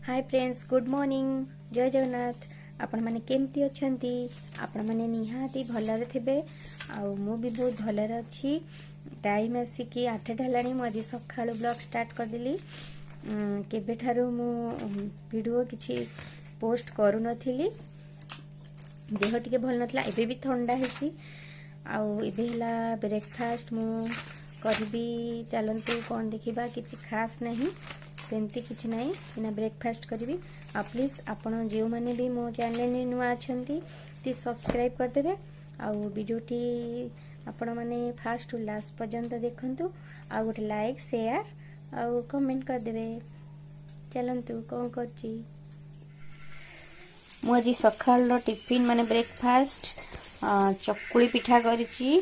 Hi friends, good morning, जय जगन्नाथ। आपण माने केमती अछंती? आपण माने निहाती भलरे थिबे। आउ मु भी बहुत भलरे अछि। टाइम आसी कि 8 ढलाणी मु आज सखाळु ब्लॉग स्टार्ट कर दिली। केबे ठारू मु वीडियो किछि पोस्ट करू नथिली। देह टिके भल नथला, एबे भी ठंडा हेसी। आउ एबे हला ब्रेकफास्ट मु करबी। चलंतु कोन देखिबा, किछि खास नहीं, सेमती किछि नहीं, बिना ब्रेकफास्ट करी। आ प्लीज आपण जो माने भी मो चैनल नुआ अछंती प्लीज सब्सक्राइब कर देबे। आउ वीडियोटी आपण माने फास्ट टू लास्ट पर्यंत देखंतु। आ गोटे लाइक शेयर आउ कमेंट कर देबे। चलंतु कोन करची। मु आज सकाळ टिफिन माने ब्रेकफास्ट चकुली पिठा करिची।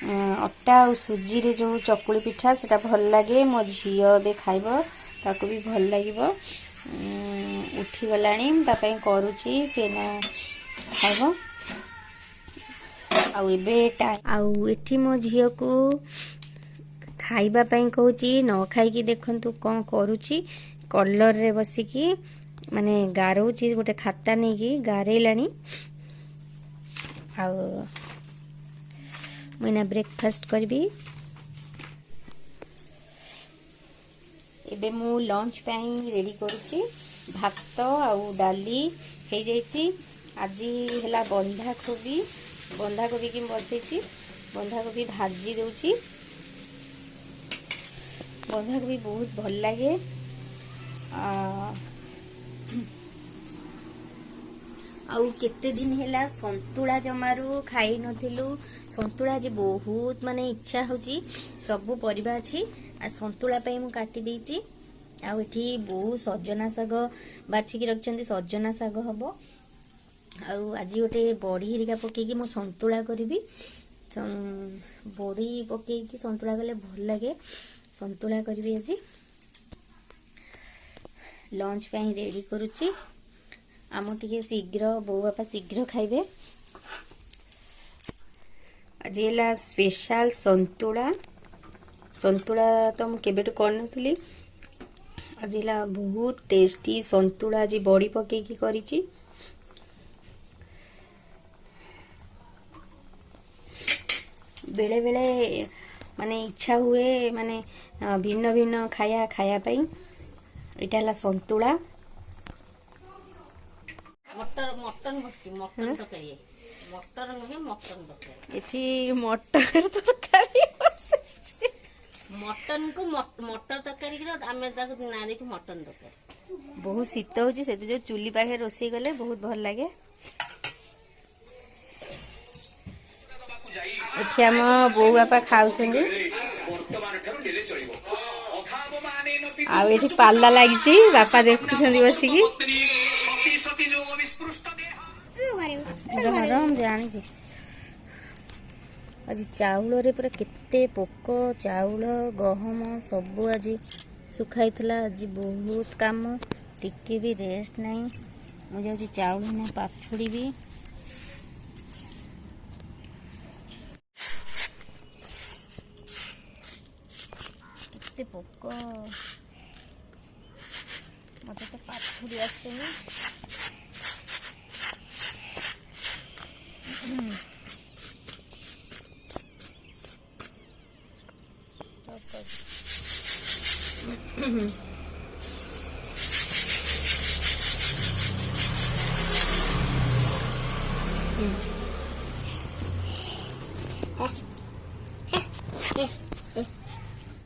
अटा और सुजी रे जो चकुली पिठा सेटा भल लागे। मो झियो बे खाइबो, ताको भी भल लागिबो। उठी गलाणी तापई करूची, से ना खाइबो। आउ एबे आउ एठी मो झियो को खाइबा पई कहूची, न खाई की देखंतु कोन करूची। कलर रे बसी की माने गारोची, गोटे खाता नै की गारेलाणी। आउ मैंने ब्रेकफास्ट करबी। एबे मु लंच पाई रेडी करूची। भात आउ डाली हे जाईची। आज हला बंधा कोबी की बसैची। बंधा कोबी भाजी देउची। बंधा कोबी बहुत भल लागे। आउ केते दिन हेला संतुला जमारू खाई नथिलु। संतुला आज बहुत माने इच्छा होची। सबु परिबा अछि आ संतुला पई मु काटी देइची। आउ एठी बहु सजना साग बाछि की रखचंती। सजना साग हबो। आउ आज गोटे बड़ी हिरिका पके की मु संतुला करबी। बड़ी पके की संतुला गले भल लागे। संतुला करबी आज। लंच पई रेडी करूची। आमो टिके शीघ्र बो बापा शीघ्र खाइबे। आज एला स्पेशल संतुला। संतुला तो मु केबेटु करनथली। आज एला बहुत टेस्टी संतुला आज बड़ी पके की करिची। बेले बेले माने इच्छा हुए माने भिन्न भिन्न खाया पई। एटा ला संतुला। मटन बसती मटन तरकारी। मटर नुहे मटन तरकारी। एठी मटर तरकारी बसची। मटन को मटर तरकारी की आमे ताको नारी को मटन तरकारी। बहुत शीत होची, सेति जो चुली पाखे रोसई गले बहुत भल लागे। एठी हम बो बापा खाउछंदी। आ एठी पाल्ला लागिची, बापा देखुछंदी बसिकी। हम जानी आज चाउल रे पूरा केते पोक। चाउल गहम सबू आज सुखाई थला। आज बहुत काम, टिके भी रेस्ट नहीं। मुझे आज चाउल ना पाछुड़ी भी। केते पोक, मते तो पाछुड़ी आसेनी।